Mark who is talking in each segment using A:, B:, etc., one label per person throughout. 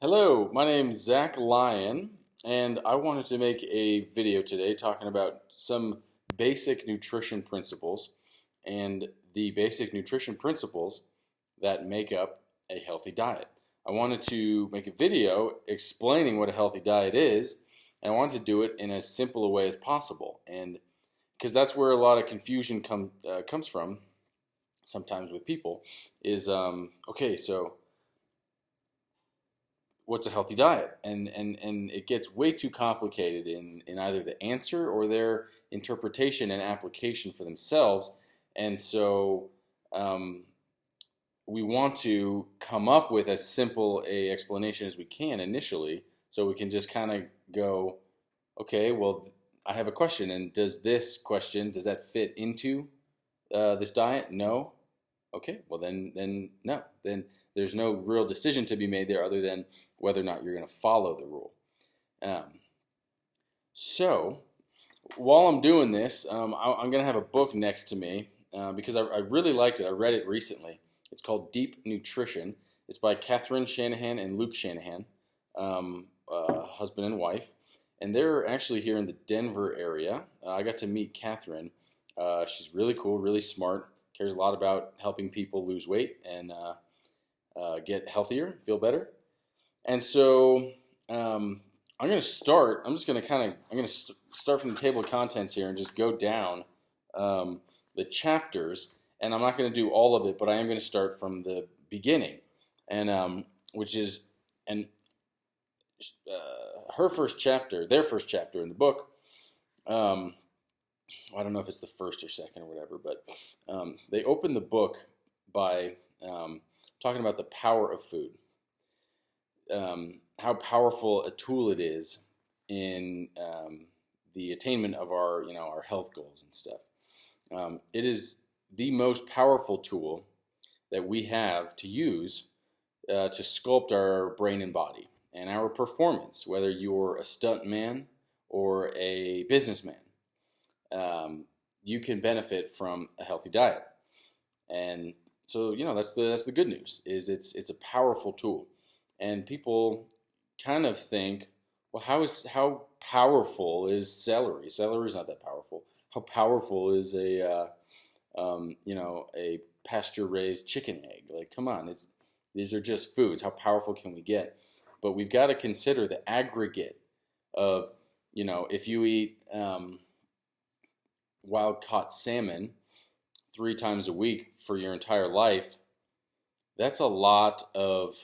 A: Hello, my name's Zach Lyon, and I wanted to make a video today talking about some basic nutrition principles and the basic nutrition principles that make up a healthy diet. I wanted to make a video explaining what a healthy diet is, and I wanted to do it in as simple a way as possible, and because that's where a lot of confusion comes from sometimes with people is okay, so what's a healthy diet? And it gets way too complicated in either the answer or their interpretation and application for themselves. And so we want to come up with as simple a explanation as we can initially, so we can just kind of go, okay, well, I have a question, and does that fit into this diet? No. Okay, well then no. Then there's no real decision to be made there other than whether or not you're going to follow the rule. So while I'm doing this, I'm going to have a book next to me because I really liked it. I read it recently. It's called Deep Nutrition. It's by Catherine Shanahan and Luke Shanahan, husband and wife. And they're actually here in the Denver area. I got to meet Catherine. She's really cool, really smart, cares a lot about helping people lose weight and get healthier, feel better. And so I'm going to start. I'm going to start from the table of contents here and just go down the chapters. And I'm not going to do all of it, but I am going to start from the beginning, and which is her first chapter, their first chapter in the book. I don't know if it's the first or second or whatever, but they open the book by talking about the power of food, how powerful a tool it is in the attainment of our health goals and stuff. It is the most powerful tool that we have to use to sculpt our brain and body and our performance, whether you're a stunt man or a businessman. You can benefit from a healthy diet, and so that's the good news. Is it's a powerful tool, and people kind of think, well, how powerful is celery? Celery is not that powerful. How powerful is a pasture raised chicken egg? Like, come on, these are just foods. How powerful can we get? But we've got to consider the aggregate of if you eat wild-caught salmon 3 times a week for your entire life, that's a lot of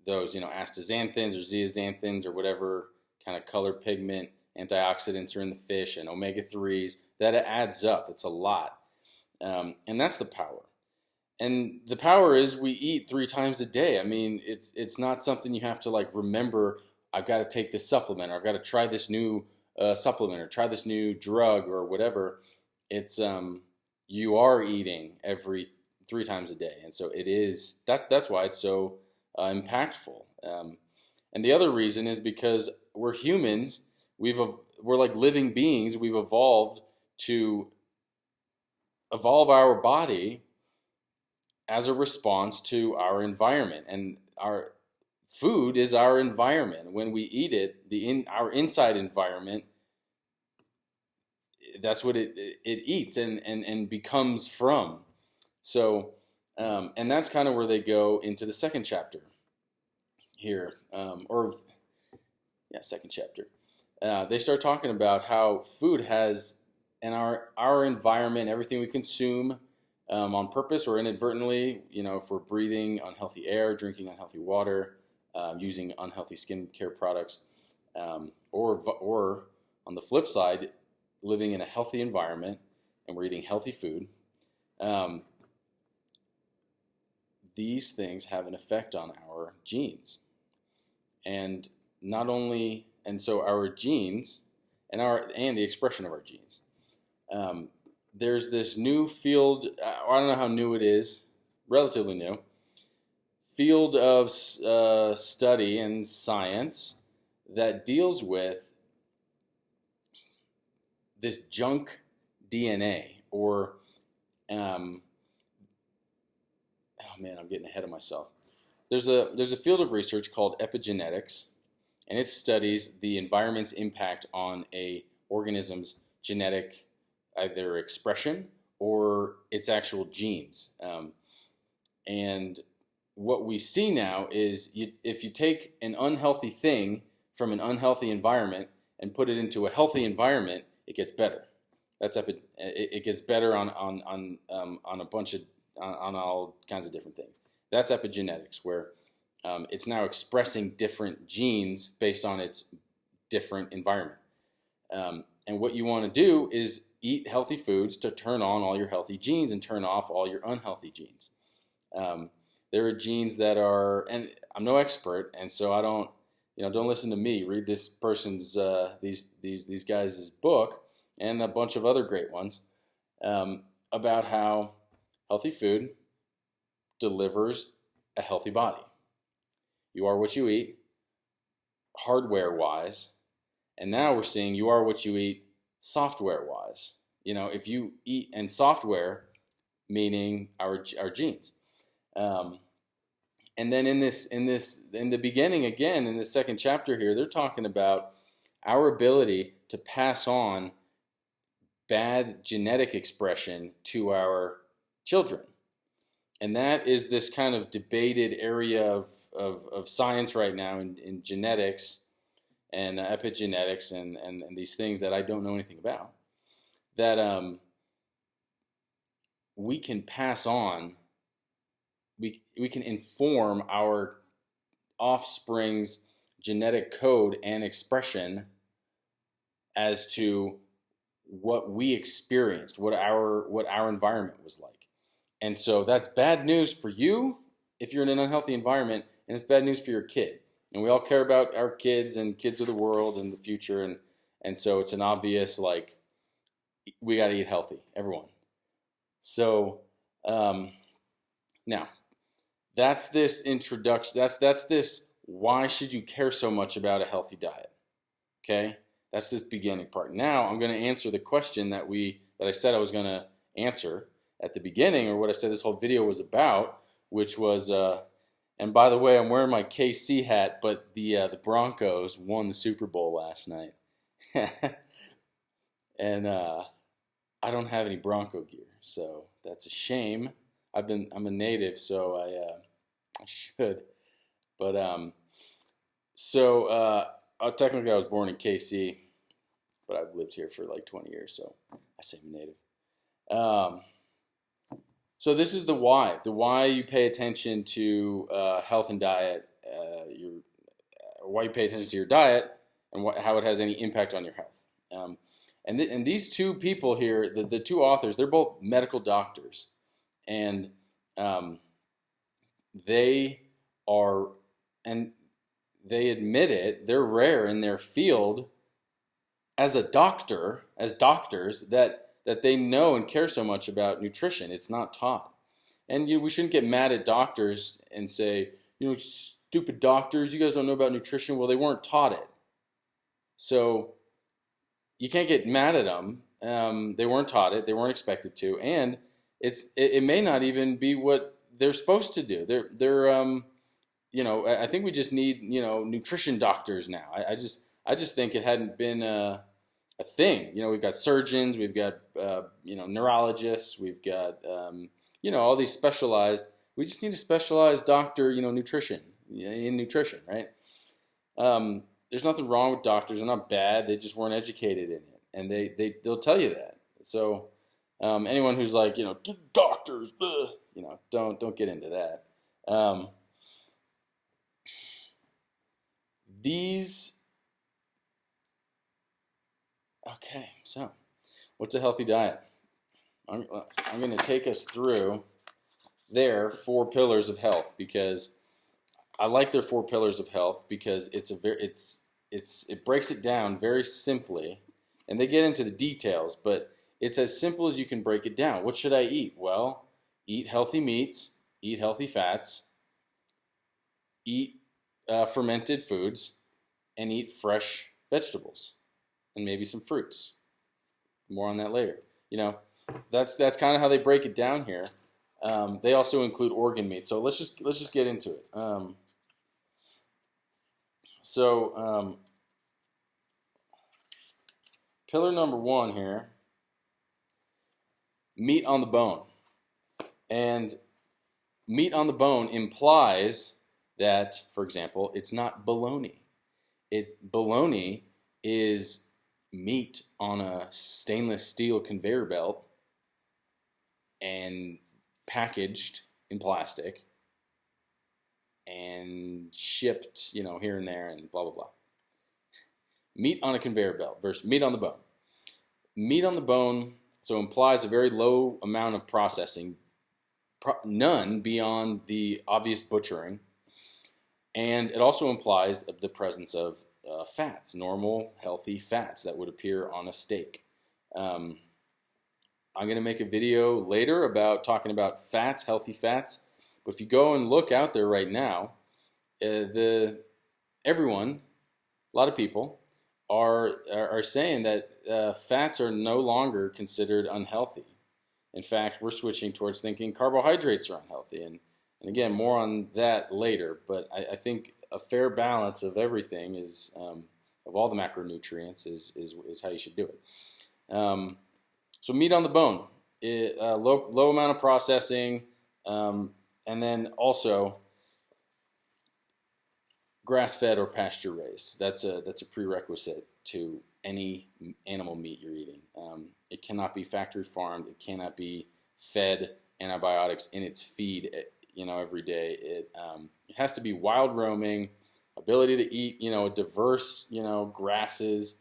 A: those, astaxanthins or zeaxanthins or whatever kind of color pigment antioxidants are in the fish and omega-3s. That adds up. That's a lot. And that's the power. And the power is we eat 3 times a day. I mean, it's not something you have to remember, I've got to take this supplement, or I've got to try this new supplement, or try this new drug, or whatever. It's you are eating every 3 times a day, and so it is. That's why it's so impactful. And the other reason is because we're humans. We're like living beings. We've evolved to evolve our body as a response to our environment, and our food is our environment. When we eat it, our inside environment, that's what it eats and becomes from. So, and that's kind of where they go into the second chapter here, second chapter. They start talking about how food has, and our environment, everything we consume on purpose or inadvertently, if we're breathing unhealthy air, drinking unhealthy water, using unhealthy skincare products, or on the flip side, living in a healthy environment and we're eating healthy food, these things have an effect on our genes. And so our genes and the expression of our genes. There's this new field, I don't know how new it is, relatively new, field of study and science that deals with this junk DNA, or oh man, I'm getting ahead of myself. there's a field of research called epigenetics, and it studies the environment's impact on a organism's genetic either expression or its actual genes. And what we see now is if you take an unhealthy thing from an unhealthy environment and put it into a healthy environment, it gets better. It gets better on a bunch of on all kinds of different things. That's epigenetics, where it's now expressing different genes based on its different environment. And what you want to do is eat healthy foods to turn on all your healthy genes and turn off all your unhealthy genes. There are genes that are, and I'm no expert, and so I don't, don't listen to me. Read this person's these guys' book and a bunch of other great ones about how healthy food delivers a healthy body. You are what you eat, hardware-wise, and now we're seeing you are what you eat, software-wise. If you eat, and software meaning our genes. And then in the beginning, again, in the second chapter here, they're talking about our ability to pass on bad genetic expression to our children. And that is this kind of debated area of science right now in genetics and epigenetics and these things that I don't know anything about, that we can pass on, we can inform our offspring's genetic code and expression as to what we experienced, what our environment was like. And so that's bad news for you if you're in an unhealthy environment, and it's bad news for your kid. And we all care about our kids and kids of the world and the future, and so it's an obvious, we got to eat healthy, everyone. So now, that's this introduction. That's this. Why should you care so much about a healthy diet? Okay, that's this beginning part. Now I'm going to answer the question that I said I was going to answer at the beginning, or what I said this whole video was about, which was, and by the way, I'm wearing my KC hat, but the Broncos won the Super Bowl last night, and I don't have any Bronco gear, so that's a shame. I'm a native, so I should, but technically I was born in KC, but I've lived here for like 20 years, so I say I'm a native. So this is the why you pay attention to health and diet, why you pay attention to your diet, and how it has any impact on your health. And these two people here, the two authors, they're both medical doctors, and they admit it, they're rare in their field as doctors that they know and care so much about nutrition. It's not taught. And we shouldn't get mad at doctors and say, stupid doctors, you guys don't know about nutrition. Well, they weren't taught it. So you can't get mad at them. They weren't taught it. They weren't expected to. And it may not even be what they're supposed to do. I think we just need, nutrition doctors now. I just think it hadn't been a thing. We've got surgeons, we've got neurologists, we've got all these specialized. We just need a specialized doctor, nutrition in nutrition, right? There's nothing wrong with doctors; they're not bad. They just weren't educated in it, and they'll tell you that. So anyone who's like, doctors, don't get into that. Okay, so what's a healthy diet? I'm going to take us through their 4 pillars of health, because I like their 4 pillars of health because it breaks it down very simply, and they get into the details, but it's as simple as you can break it down. What should I eat? Well, eat healthy meats, eat healthy fats, eat fermented foods, and eat fresh vegetables, and maybe some fruits. More on that later. That's kind of how they break it down here. They also include organ meat. So let's just get into it. So pillar number one here, meat on the bone. And meat on the bone implies that, for example, it's not bologna. Bologna is meat on a stainless steel conveyor belt and packaged in plastic and shipped, here and there and blah, blah, blah. Meat on a conveyor belt versus meat on the bone. Meat on the bone so implies a very low amount of processing, none beyond the obvious butchering, and it also implies the presence of fats, normal, healthy fats that would appear on a steak. I'm going to make a video later about talking about fats, healthy fats, but if you go and look out there right now, everyone, a lot of people, are saying that fats are no longer considered unhealthy. In fact, we're switching towards thinking carbohydrates are unhealthy. And again, more on that later. But I think a fair balance of everything is, of all the macronutrients, is how you should do it. So meat on the bone, low amount of processing, and then also grass-fed or pasture-raised. That's a prerequisite to any animal meat you're eating. It cannot be factory farmed. It cannot be fed antibiotics in its feed, every day. It has to be wild roaming, ability to eat, diverse, grasses,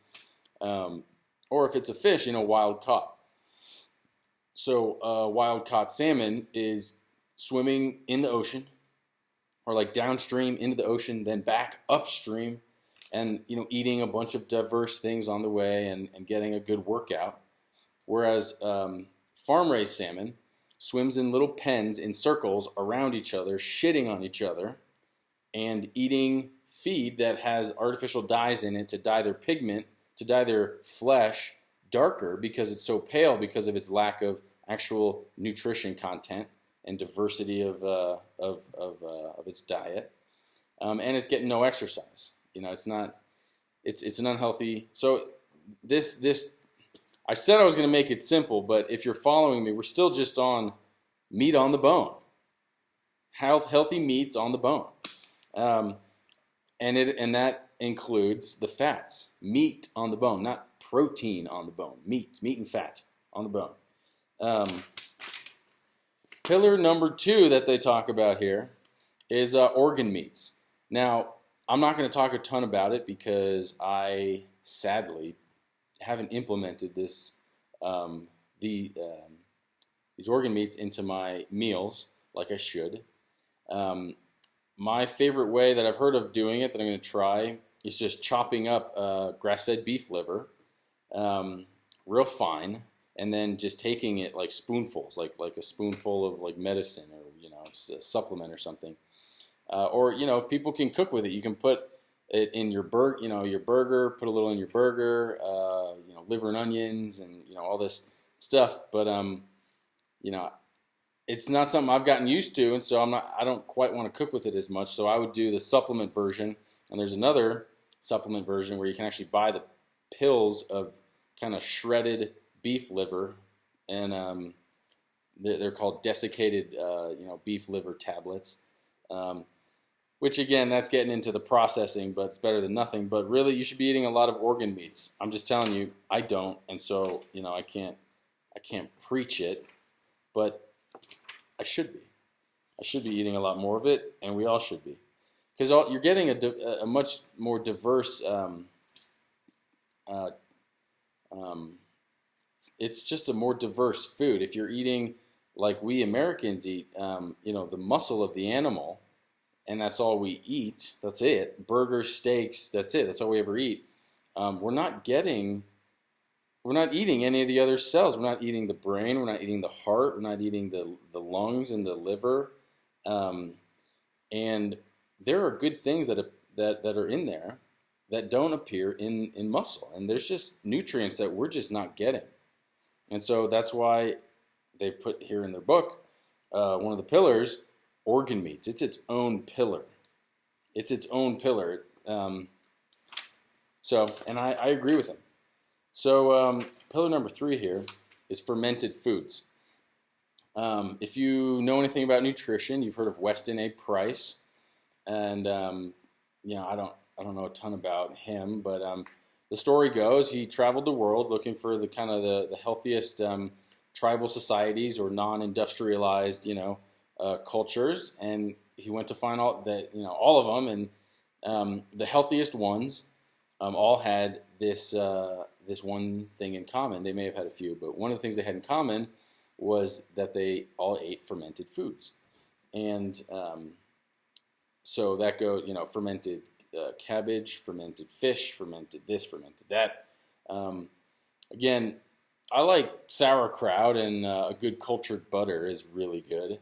A: or if it's a fish, wild caught. So wild caught salmon is swimming in the ocean, or like downstream into the ocean, then back upstream, and eating a bunch of diverse things on the way and getting a good workout. Whereas farm-raised salmon swims in little pens in circles around each other, shitting on each other, and eating feed that has artificial dyes in it to dye their pigment, to dye their flesh darker because it's so pale because of its lack of actual nutrition content and diversity of its diet, and it's getting no exercise. It's not. It's an unhealthy. So this. I said I was going to make it simple, but if you're following me, we're still just on meat on the bone. Healthy meats on the bone, and that includes the fats. Meat on the bone, not protein on the bone. Meat and fat on the bone. Pillar number 2 that they talk about here is organ meats. Now, I'm not going to talk a ton about it because I sadly haven't implemented these organ meats into my meals like I should. My favorite way that I've heard of doing it that I'm going to try is just chopping up grass-fed beef liver real fine, and then just taking it like spoonfuls, like a spoonful of like medicine or a supplement or something. Or people can cook with it. You can put it in your burger, put a little in your burger, liver and onions and all this stuff. But it's not something I've gotten used to, and so I don't quite want to cook with it as much. So I would do the supplement version, and there's another supplement version where you can actually buy the pills of kind of shredded beef liver, and they're called desiccated beef liver tablets. Which again, that's getting into the processing, but it's better than nothing. But really, you should be eating a lot of organ meats. I'm just telling you, I don't, and so I can't preach it, but I should be. I should be eating a lot more of it, and we all should be, because you're getting a much more diverse. It's just a more diverse food. If you're eating like we Americans eat, the muscle of the animal, and that's all we eat. That's it. Burgers, steaks. That's it. That's all we ever eat. We're not eating any of the other cells. We're not eating the brain. We're not eating the heart. We're not eating the lungs and the liver. And there are good things that are in there that don't appear in muscle. And there's just nutrients that we're just not getting. And so that's why they've put here in their book, one of the pillars, organ meats. It's its own pillar. It's its own pillar. And I agree with him. So pillar number 3 here is fermented foods. If you know anything about nutrition, you've heard of Weston A. Price, and I don't know a ton about him, but the story goes he traveled the world looking for the kind of the healthiest tribal societies or non-industrialized cultures, and he went to find all of them, and the healthiest ones all had this one thing in common. They may have had a few, but one of the things they had in common was that they all ate fermented foods. And so that goes, fermented cabbage, fermented fish, fermented this, fermented that. Again, I like sauerkraut, and a good cultured butter is really good.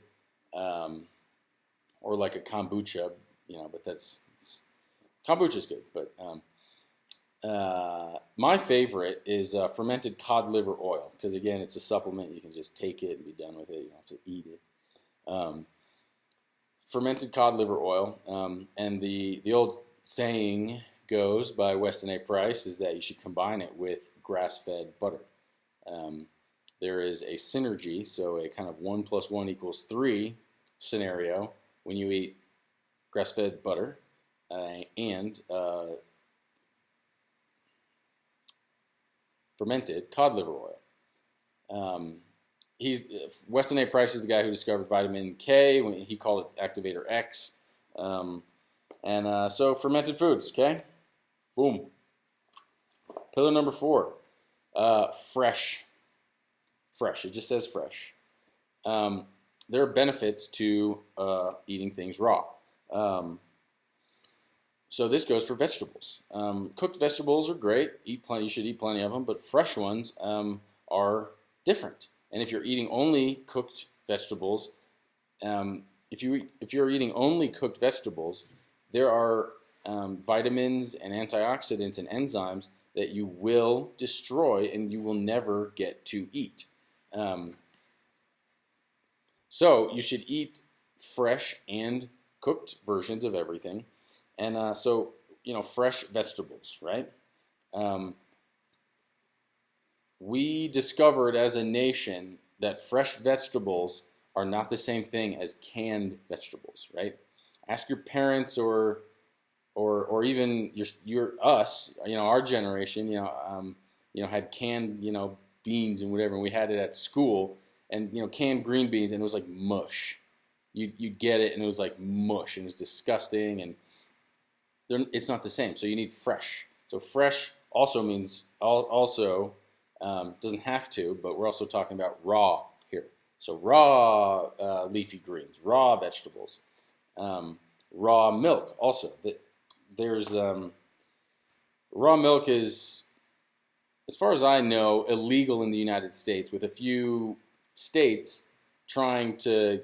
A: Or like a kombucha, but kombucha is good. But my favorite is fermented cod liver oil, because again, it's a supplement. You can just take it and be done with it. You don't have to eat it. Fermented cod liver oil, and the old saying goes by Weston A. Price is that you should combine it with grass-fed butter. There is a synergy, so a kind of 1 + 1 = 3 scenario when you eat grass-fed butter and fermented cod liver oil. Weston A. Price is the guy who discovered vitamin K. When he called it Activator X. So fermented foods, okay? Boom. Pillar number 4, fresh. Fresh. It just says fresh. There are benefits to eating things raw. So this goes for vegetables. Cooked vegetables are great. You should eat plenty of them, but fresh ones are different. And if you're eating only cooked vegetables, if you're eating only cooked vegetables, there are vitamins and antioxidants and enzymes that you will destroy and you will never get to eat. So you should eat fresh and cooked versions of everything. And fresh vegetables, right? We discovered as a nation that fresh vegetables are not the same thing as canned vegetables, right? Ask your parents or even us, our generation, had canned, beans and whatever, and we had it at school, and canned green beans, and it was like mush. You'd get it, and it was like mush, and it was disgusting, and it's not the same. So you need fresh. So fresh also means doesn't have to, but we're also talking about raw here. So raw leafy greens, raw vegetables, raw milk also. There's raw milk is, as far as I know, illegal in the United States, with a few states trying to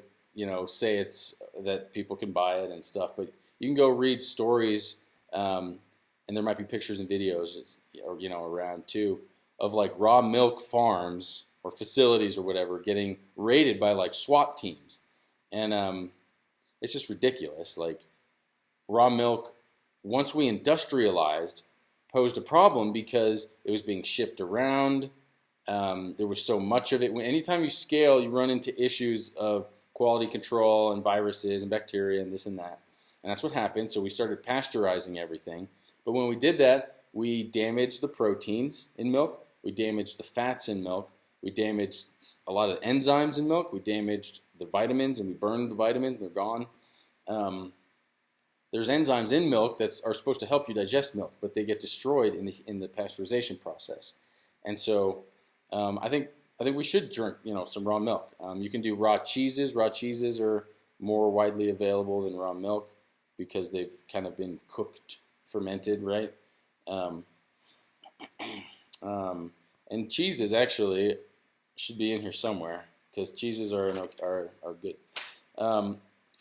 A: say it's that people can buy it and stuff. But you can go read stories, and there might be pictures and videos, around too, of like raw milk farms or facilities or whatever getting raided by like SWAT teams, and it's just ridiculous. Like raw milk, once we industrialized, posed a problem because it was being shipped around. There was so much of it. Anytime you scale, you run into issues of quality control and viruses and bacteria and this and that. And that's what happened. So we started pasteurizing everything. But when we did that, we damaged the proteins in milk. We damaged the fats in milk. We damaged a lot of enzymes in milk. We damaged the vitamins, and we burned the vitamins. They're gone. There's enzymes in milk that are supposed to help you digest milk, but they get destroyed in the pasteurization process. And so I think we should drink some raw milk. You can do raw cheeses. Raw cheeses are more widely available than raw milk because they've kind of been cooked, fermented, right? And cheeses actually should be in here somewhere because cheeses are good.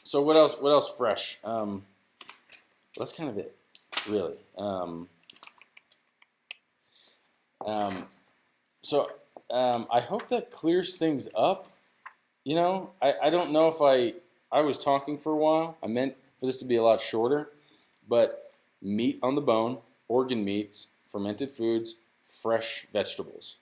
A: So what else? What else fresh? That's kind of it, really. I hope that clears things up. I don't know if I was talking for a while. I meant for this to be a lot shorter, but meat on the bone, organ meats, fermented foods, fresh vegetables.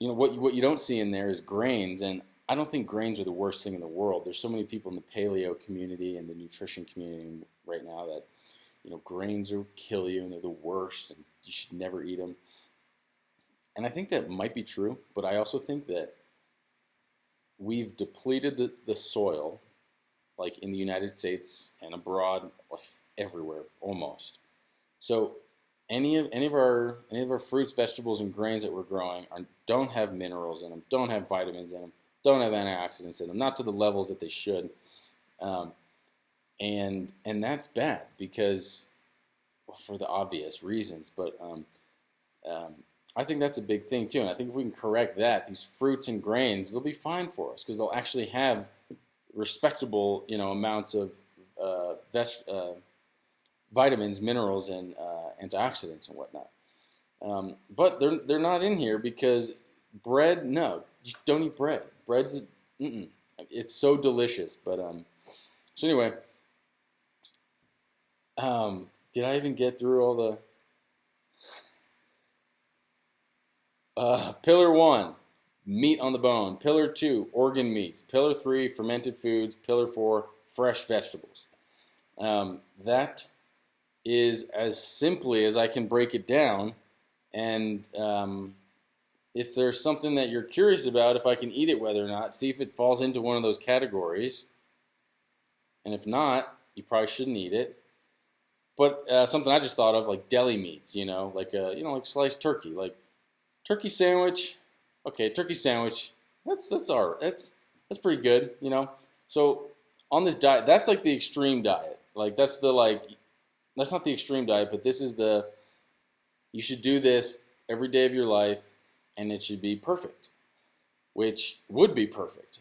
A: What you don't see in there is grains, and I don't think grains are the worst thing in the world. There's so many people in the paleo community and the nutrition community right now that grains will kill you and they're the worst and you should never eat them. And I think that might be true, but I also think that we've depleted the soil, like in the United States and abroad, like everywhere almost. So any of our fruits, vegetables, and grains that we're growing don't have minerals in them, don't have vitamins in them, don't have antioxidants in them, not to the levels that they should, and that's bad because, well, for the obvious reasons. But I think that's a big thing too, and I think if we can correct that, these fruits and grains, they'll be fine for us because they'll actually have respectable, amounts of vitamins, minerals, and antioxidants and whatnot. But they're not in here because bread. No, you don't eat bread. Bread's it's so delicious. But so anyway, did I even get through all the pillar 1, meat on the bone. Pillar 2, organ meats. Pillar 3, fermented foods. Pillar 4, fresh vegetables. That is as simply as I can break it down. And if there's something that you're curious about, if I can eat it, whether or not, see if it falls into one of those categories. And if not, you probably shouldn't eat it. But something I just thought of, like deli meats, like sliced turkey, like turkey sandwich. Okay, turkey sandwich. That's pretty good, So on this diet, that's like the extreme diet. Like that's not the extreme diet, but this is you should do this every day of your life, and it should be perfect, which would be perfect.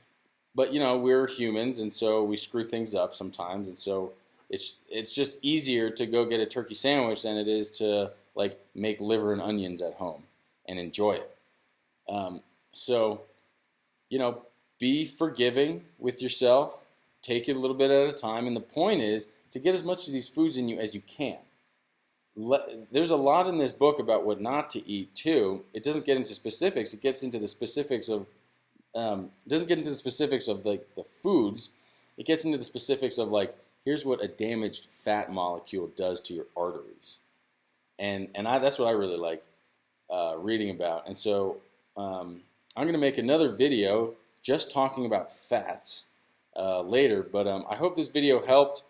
A: But we're humans, and so we screw things up sometimes, and so it's just easier to go get a turkey sandwich than it is to like make liver and onions at home and enjoy it. So be forgiving with yourself. Take it a little bit at a time, and the point is to get as much of these foods in you as you can. There's a lot in this book about what not to eat too. It doesn't get into specifics. It gets into the specifics of doesn't get into the specifics of like the foods. It gets into the specifics of like, here's what a damaged fat molecule does to your arteries, and that's what I really like reading about. And so I'm going to make another video just talking about fats later. But I hope this video helped.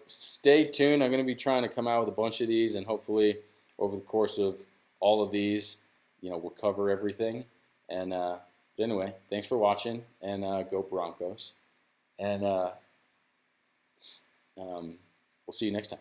A: Stay tuned. I'm going to be trying to come out with a bunch of these, and hopefully over the course of all of these, we'll cover everything. And but anyway, thanks for watching, and go Broncos. And we'll see you next time.